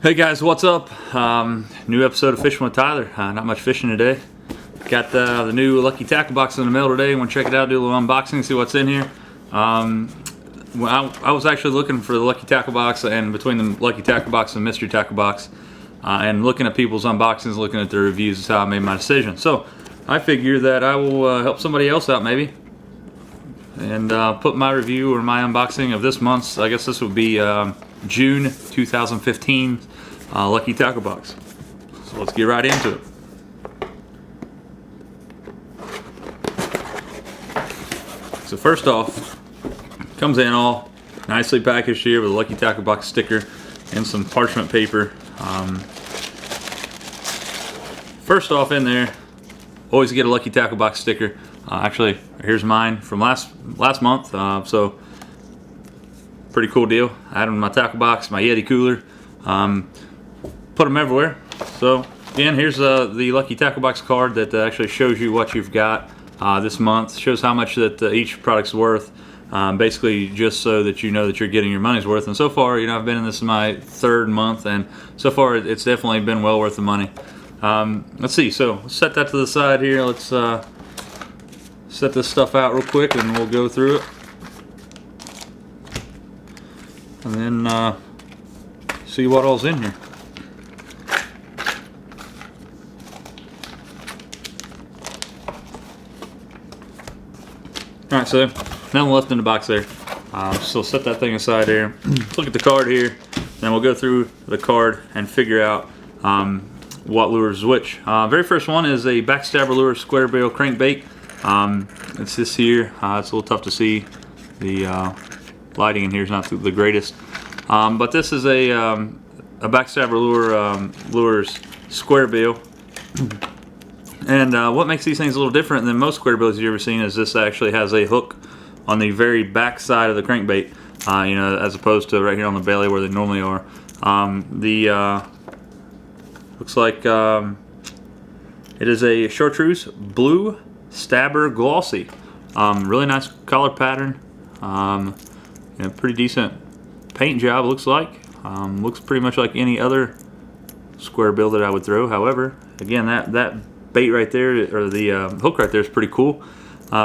Hey guys, what's up? New episode of Fishing with Tyler. Not much fishing today. Got the new Lucky Tackle box in the mail today. Want to check it out, do a little unboxing, see what's in here. Well, I was actually looking for the Lucky Tackle box, and between the Lucky Tackle box and Mystery Tackle box, and looking at people's unboxings, looking at their reviews is how I made my decision. So I figure that I will help somebody else out maybe, and put my review or my unboxing of this month's, I guess this would be June 2015 Lucky Tackle box. So let's get right into it. So first off, comes in all nicely packaged here with a Lucky Tackle box sticker and some parchment paper. First off in there, always get a Lucky Tackle box sticker. Actually, here's mine from last month. So pretty cool deal. I had them in my tackle box, my Yeti cooler. Put them everywhere. So again, here's the Lucky Tackle box card that actually shows you what you've got this month. Shows how much that each product's worth. Basically, just so that you know that you're getting your money's worth. And so far, you know, I've been in this my third month, and so far it's definitely been well worth the money. Let's see. So let's set that to the side here. Let's set this stuff out real quick, and we'll go through it. And then see what all's in here. Alright, so nothing left in the box there. So set that thing aside here. Let's look at the card here. Then we'll go through the card and figure out what lures is which. Very first one is a Backstabber Lure Square Bill Crankbait. It's this here. It's a little tough to see. The lighting in here is not the greatest. But this is a Backstabber Lures Square Bill. And what makes these things a little different than most square bills you've ever seen is this actually has a hook on the very back side of the crankbait, you know, as opposed to right here on the belly where they normally are. Looks like it is a Chartreuse Blue Stabber Glossy. Really nice color pattern. You know, pretty decent paint job, looks like. Looks pretty much like any other square bill that I would throw. However, again, that bait right there, or the hook right there, is pretty cool.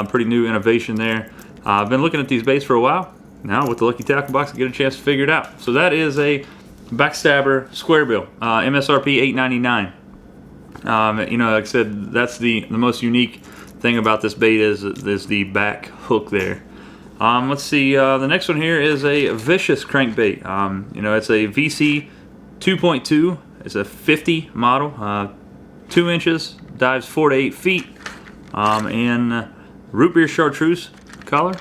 Pretty new innovation there. I've been looking at these baits for a while. Now with the Lucky Tackle box, I get a chance to figure it out. So that is a Backstabber Square Bill, MSRP $8.99. You know, like I said, that's the most unique thing about this bait is the back hook there. Let's see. The next one here is a Vicious crankbait. You know, it's a VC 2.2. It's a 50 model. 2 inches, dives 4 to 8 feet, in root beer chartreuse color.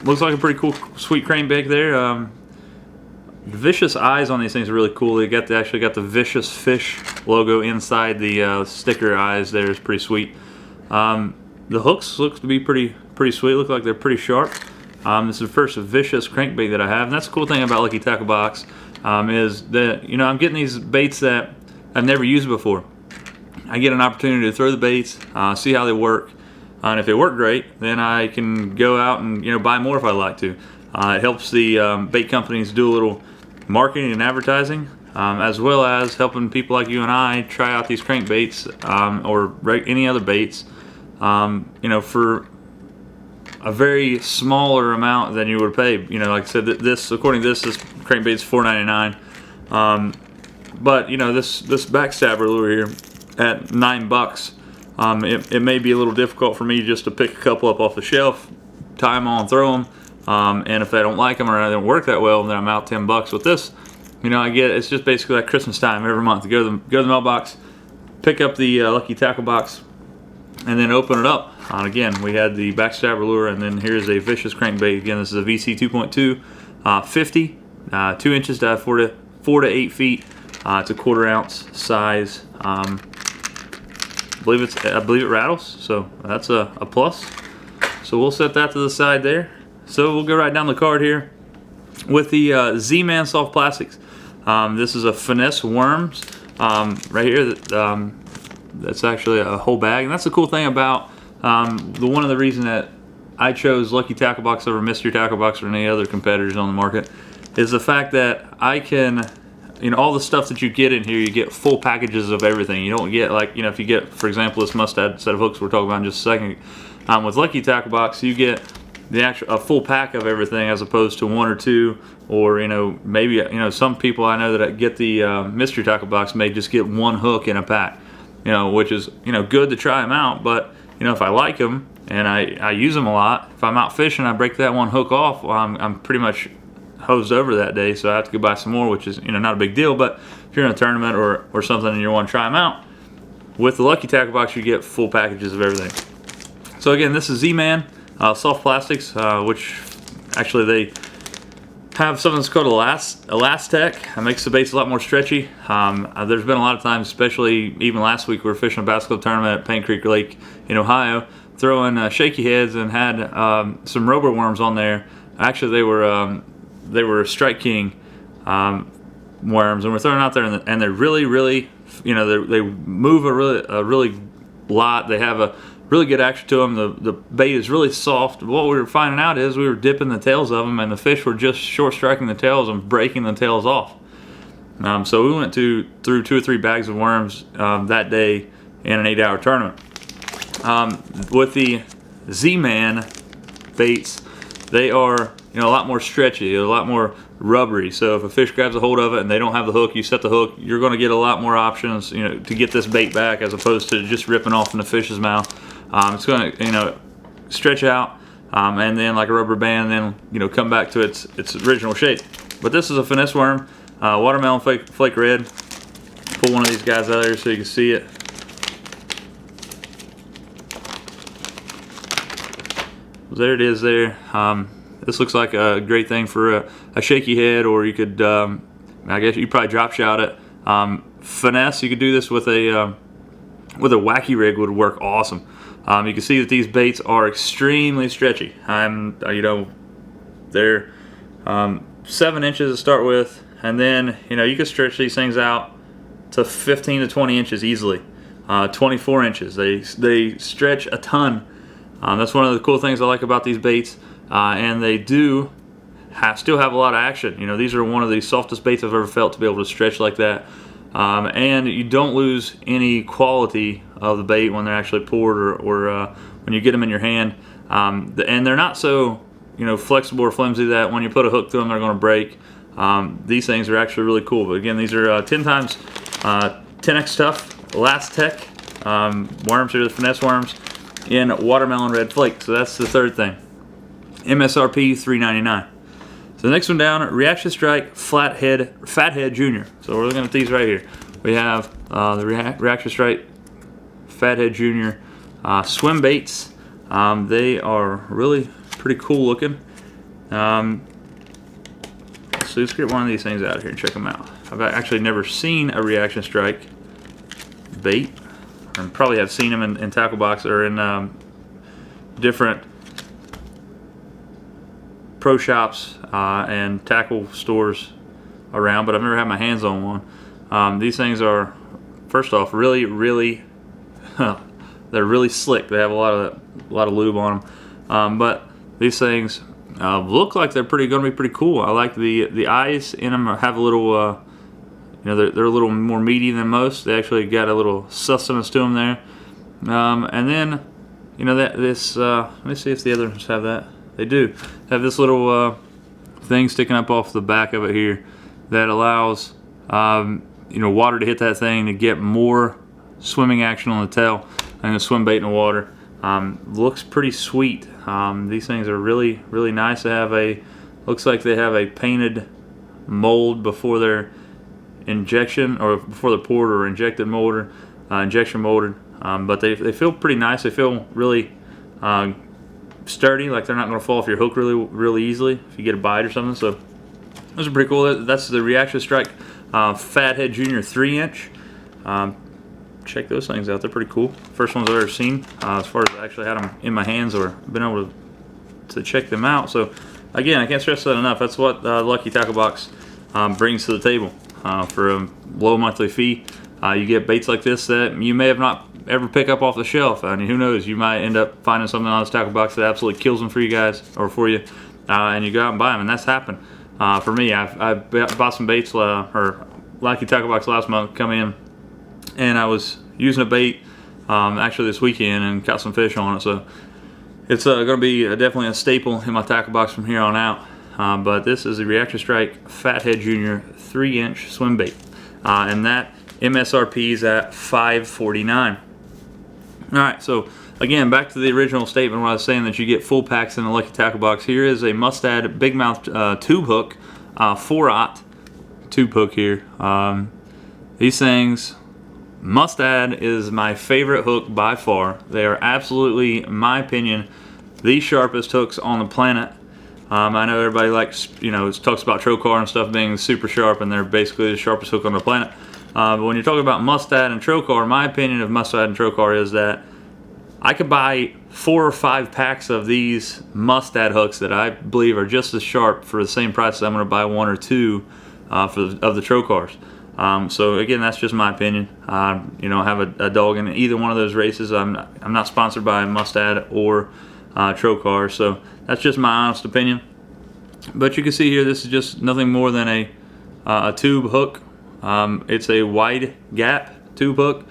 Looks like a pretty cool, sweet crankbait there. The Vicious eyes on these things are really cool. They actually got the Vicious Fish logo inside the sticker eyes there. Is pretty sweet. The hooks look to be pretty sweet. Look like they're pretty sharp. This is the first Vicious crankbait that I have, and that's the cool thing about Lucky Tackle box. Is that, you know, I'm getting these baits that I've never used before. I get an opportunity to throw the baits, see how they work, and if they work great, then I can go out and, you know, buy more if I like to. It helps the bait companies do a little marketing and advertising, as well as helping people like you and I try out these crankbaits or any other baits, you know, for a very smaller amount than you would pay. You know, like I said, according to this crankbait is $4.99. But you know, this Backstabber lure here at $9, it may be a little difficult for me just to pick a couple up off the shelf, tie them on, throw them, and if I don't like them or they don't work that well, then I'm out $10 with this. You know, it's just basically like Christmas time every month. Go to the mailbox, pick up the Lucky Tackle box, and then open it up. And again, we had the Backstabber lure, and then here's a Vicious crankbait. Again, this is a VC 2.2, 50, 2 inches, dive 4 to 8 feet. It's a 1/4 ounce size. I believe it rattles, so that's a plus. So we'll set that to the side there. So we'll go right down the card here with the Z-Man Soft Plastics. This is a Finesse Worms right here. That's actually a whole bag, and that's the cool thing about one of the reasons that I chose Lucky Tackle Box over Mystery Tackle Box or any other competitors on the market is the fact that I can, all the stuff that you get in here, you get full packages of everything. You don't get like, if you get, for example, this Mustad set of hooks we're talking about in just a second. With Lucky Tackle Box, you get a full pack of everything as opposed to one or two, or maybe some people I know that get the Mystery Tackle Box may just get one hook in a pack, which is good to try them out. But if I like them and I use them a lot, if I'm out fishing, I break that one hook off, well, I'm pretty much hosed over that day, so I have to go buy some more, which is not a big deal. But if you're in a tournament or something and you want to try them out, with the Lucky Tackle Box you get full packages of everything. So again, this is Z-Man soft plastics, which actually they have something that's called Elastec. It makes the baits a lot more stretchy. There's been a lot of times, especially even last week, we were fishing a bass club tournament at Paint Creek Lake in Ohio, throwing shaky heads, and had some rubber worms on there. Actually, they were Strike King worms, and we're throwing out there, and they're really, they move a really lot. They have a really good action to them. The bait is really soft. What we were finding out is we were dipping the tails of them, and the fish were just short striking the tails and breaking the tails off. So we went through 2 or 3 bags of worms that day in an 8-hour tournament. With the Z-Man baits, they are a lot more stretchy, a lot more rubbery. So if a fish grabs a hold of it and they don't have the hook, you set the hook, you're going to get a lot more options to get this bait back, as opposed to just ripping off in the fish's mouth. It's going to stretch out and then like a rubber band, then come back to its original shape. But this is a finesse worm, watermelon flake red. Pull one of these guys out there so you can see it. There it is there. This looks like a great thing for a shaky head, or you could, I guess you probably drop shot it. Finesse, you could do this with a wacky rig, would work awesome. You can see that these baits are extremely stretchy. They're 7 inches to start with, and then you can stretch these things out to 15 to 20 inches easily. 24 inches. They stretch a ton. That's one of the cool things I like about these baits, and they do still have a lot of action. These are one of the softest baits I've ever felt to be able to stretch like that, and you don't lose any quality of the bait when they're actually poured or when you get them in your hand. And they're not so flexible or flimsy that when you put a hook through them they're going to break. These things are actually really cool. But again, these are 10 times 10x tough Elastec worms. Here are the finesse worms in watermelon red flake. So that's the third thing. MSRP $3.99. So the next one down, Reaction Strike Fathead Junior. So we're looking at these right here. We have the Reaction Strike Fathead Junior swim baits. They are really pretty cool looking. So let's get one of these things out of here and check them out. I've actually never seen a Reaction Strike bait, and probably have seen them in tackle box or in different pro shops and tackle stores around, but I've never had my hands on one. These things are, first off, really they're really slick. They have a lot of lube on them, but these things look like they're going to be pretty cool. I like the eyes in them have a little they're a little more meaty than most. They actually got a little sustenance to them there, and then let me see if the other ones have that. They do have this little thing sticking up off the back of it here that allows water to hit that thing to get more swimming action on the tail and the swim bait in the water. Looks pretty sweet. These things are really nice. They have looks like they have a painted mold before their injection, or before they're poured or injection molded. But they feel pretty nice. They feel really sturdy, like they're not going to fall off your hook really easily if you get a bite or something. So those are pretty cool. That's the Reaction Strike Fathead Junior 3-inch. Check those things out. They're pretty cool. First ones I've ever seen, as far as I actually had them in my hands or been able to check them out. So again, I can't stress that enough. That's what Lucky Tackle Box brings to the table. For a low monthly fee, you get baits like this that you may have not ever pick up off the shelf. I mean, who knows? You might end up finding something on this tackle box that absolutely kills them for you guys or for you, and you go out and buy them, and that's happened. For me, I bought some baits or Lucky Tackle Box last month. Come in, and I was using a bait actually this weekend and caught some fish on it. So it's going to be definitely a staple in my tackle box from here on out. But this is a Reaction Strike Fathead Junior 3-inch swim bait, and that MSRP is at $5.49. All right, so again, back to the original statement where I was saying that you get full packs in the Lucky Tackle Box. Here is a Mustad Big Mouth tube hook, 4/0 tube hook here. These things, Mustad is my favorite hook by far. They are absolutely, in my opinion, the sharpest hooks on the planet. I know everybody likes, talks about Trocar and stuff being super sharp, and they're basically the sharpest hook on the planet. But when you're talking about Mustad and Trocar, my opinion of Mustad and Trocar is that I could buy 4 or 5 packs of these Mustad hooks that I believe are just as sharp for the same price as I'm going to buy 1 or 2 of the Trocars. So again, that's just my opinion. I don't have a dog in either one of those races. I'm not sponsored by Mustad or Trocar, so that's just my honest opinion. But you can see here, this is just nothing more than a tube hook. It's a wide gap tube hook,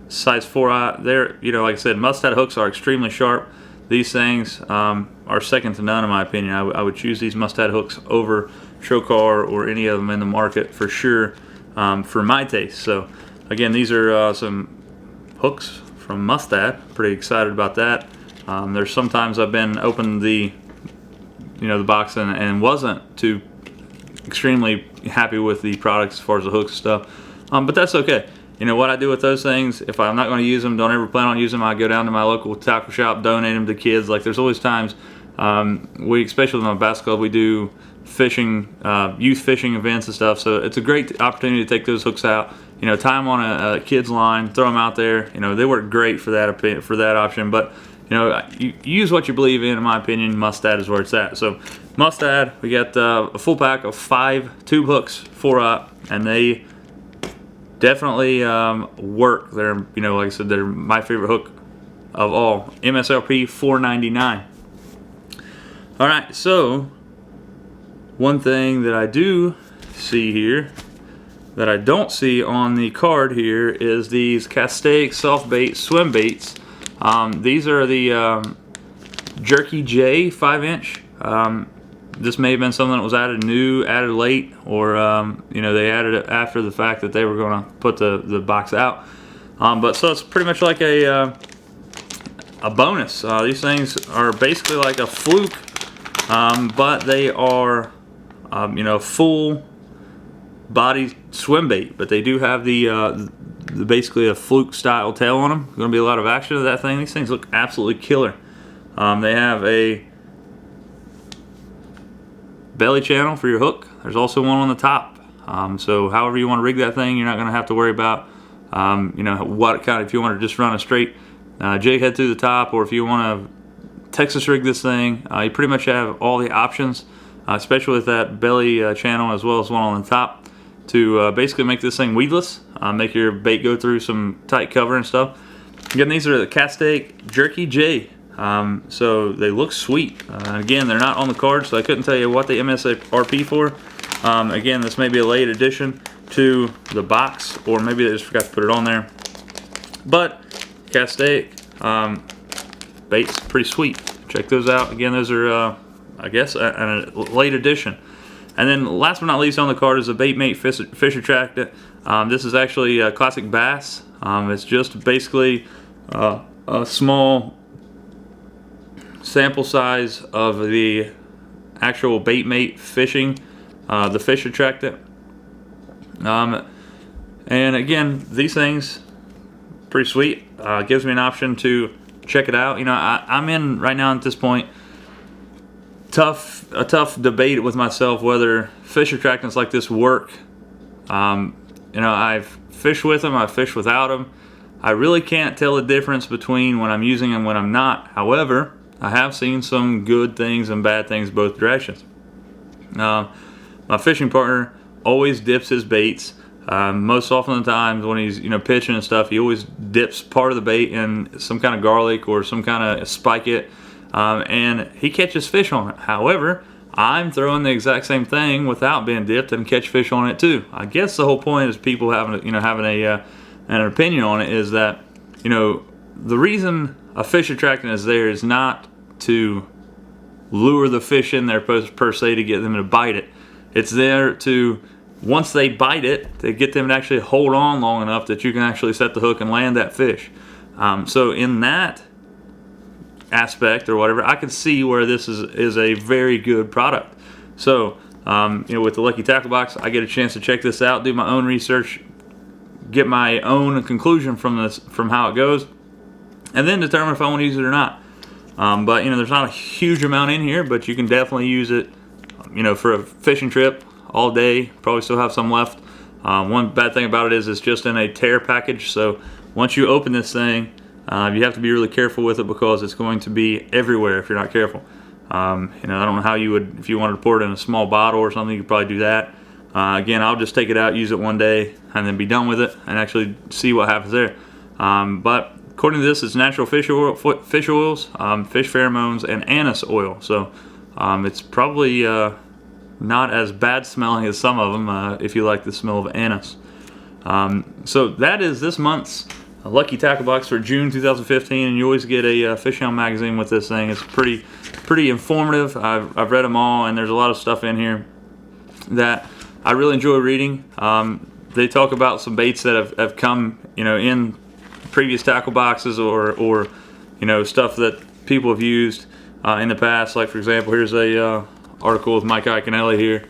size 4/0. There, like I said, Mustad hooks are extremely sharp. These things are second to none in my opinion. I would choose these Mustad hooks over Trocar or any of them in the market for sure, for my taste. So again, these are some hooks from Mustad. Pretty excited about that. There's sometimes I've been opening the box and wasn't too extremely happy with the products as far as the hooks and stuff, but that's okay. What I do with those things, if I'm not going to use them, don't ever plan on using them, I go down to my local tackle shop, donate them to kids. Like, there's always times, especially in my basketball, we do fishing, youth fishing events and stuff, so it's a great opportunity to take those hooks out, tie them on a kid's line, throw them out there. They work great for that option, but you use what you believe in my opinion. Mustad is where it's at. So Mustad, we got a full pack of 5 tube hooks, 4/0, and they definitely work. They're, like I said, they're my favorite hook of all. MSRP $4.99. All right, so one thing that I do see here that I don't see on the card here is these Castaic soft bait swim baits. These are the Jerky J 5-inch. This may have been something that was added late, or they added it after the fact that they were going to put the box out. But so it's pretty much like a bonus. These things are basically like a fluke, but they are full body swim bait. But they do have the basically a fluke style tail on them. Going to be a lot of action to that thing. These things look absolutely killer. They have a belly channel for your hook. There's also one on the top. So however you want to rig that thing, you're not going to have to worry about what kind. If you want to just run a straight jig head through the top, or if you want to Texas rig this thing, you pretty much have all the options, especially with that belly channel as well as one on the top, to basically make this thing weedless, make your bait go through some tight cover and stuff. Again, these are the Castaic Jerky J. So they look sweet. Again, they're not on the card, so I couldn't tell you what the MSRP for. Again, this may be a late addition to the box, or maybe they just forgot to put it on there. But Castaic bait's pretty sweet. Check those out. Again, those are I guess a late addition. And then last but not least on the card is a Baitmate Fish Attractant. This is actually a classic bass. It's just basically a small sample size of the actual Baitmate fishing, the Fish Attractant. And again, these things pretty sweet. Gives me an option to check it out. I'm in right now at this point a tough debate with myself whether fish attractants like this work. I've fished with them, I've fished without them. I really can't tell the difference between when I'm using them and when I'm not. However, I have seen some good things and bad things both directions. My fishing partner always dips his baits Most often the times when he's pitching and stuff, he always dips part of the bait in some kind of garlic or some kind of spike it, and he catches fish on it. However, I'm throwing the exact same thing without being dipped and catch fish on it too. I guess the whole point is people having an opinion on it is that the reason a fish attractant is there is not to lure the fish in there per se to get them to bite it. It's there to, once they bite it, to get them to actually hold on long enough that you can actually set the hook and land that fish. So in that aspect or whatever, I can see where this is a very good product. So with the Lucky Tackle Box, I get a chance to check this out, do my own research, get my own conclusion from how it goes, and then determine if I want to use it or not. But there's not a huge amount in here, but you can definitely use it for a fishing trip all day. Probably still have some left. One bad thing about it is it's just in a tear package, so once you open this thing, you have to be really careful with it because it's going to be everywhere if you're not careful. I don't know how you would, if you wanted to pour it in a small bottle or something, you could probably do that. Again, I'll just take it out, use it one day, and then be done with it and actually see what happens there. But according to this, it's natural fish oils, fish pheromones, and anise oil. So it's probably not as bad smelling as some of them if you like the smell of anise. So that is this month's Lucky Tackle Box for June 2015, and you always get a Fish Hound magazine with this thing. It's pretty informative. I've read them all, and there's a lot of stuff in here that I really enjoy reading. They talk about some baits that have come in previous tackle boxes or stuff that people have used in the past. Like for example, here's a article with Mike Iaconelli here.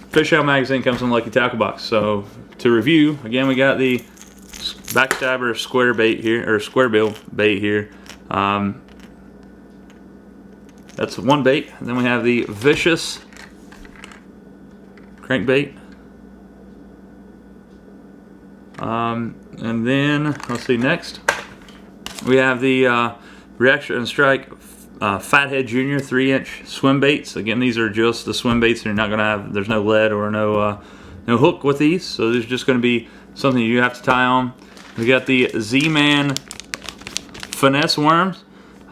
Fish Hound magazine comes in Lucky Tackle Box. So to review, again, we got the Backstabber square bait here, or square bill bait here. That's one bait. And then we have the Vicious crankbait. And then let's see, next we have the Reaction and Strike Fathead Junior 3-inch swim baits. Again, these are just the swim baits. You're not gonna have, there's no lead or no hook with these, so there's just gonna be something you have to tie on. We got the Z-Man finesse worms.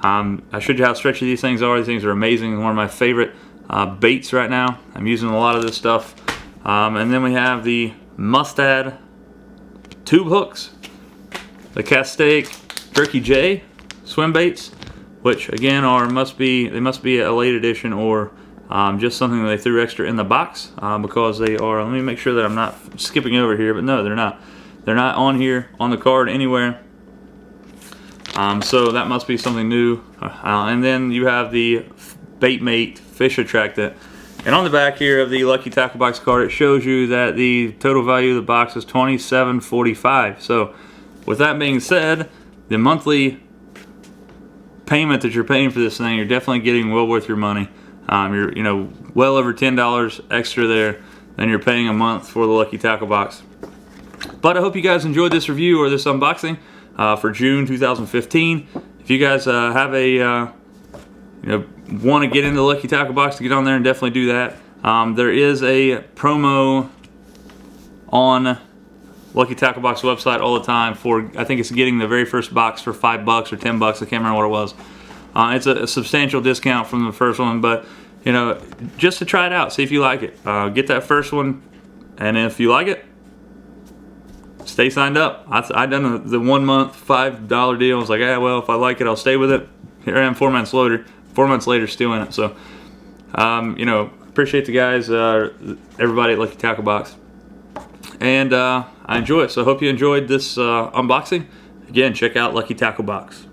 I showed you how stretchy these things are. These things are amazing. One of my favorite baits right now. I'm using a lot of this stuff. And then we have the Mustad tube hooks, the Castaic Jerky J swim baits, which again must be a late edition or just something that they threw extra in the box because they are. Let me make sure that I'm not skipping over here, but no, they're not. They're not on here on the card anywhere. So that must be something new. And then you have the Baitmate fish attractant. And on the back here of the Lucky Tackle Box card, it shows you that the total value of the box is $27.45. So with that being said, the monthly payment that you're paying for this thing, you're definitely getting well worth your money. You're well over $10 extra there than you're paying a month for the Lucky Tackle Box. But I hope you guys enjoyed this review or this unboxing for June 2015. If you guys have a want to get into the Lucky Tackle Box, to get on there and definitely do that. There is a promo on Lucky Tackle Box website all the time for, I think it's getting the very first box for $5 or $10. I can't remember what it was. It's a substantial discount from the first one, but just to try it out, see if you like it. Get that first one, and if you like it, stay signed up. I done the 1 month $5 deal. I was like, well, if I like it, I'll stay with it. Here I am 4 months later. 4 months later, still in it. So, appreciate the guys, everybody at Lucky Tackle Box, and I enjoy it. So, I hope you enjoyed this unboxing. Again, check out Lucky Tackle Box.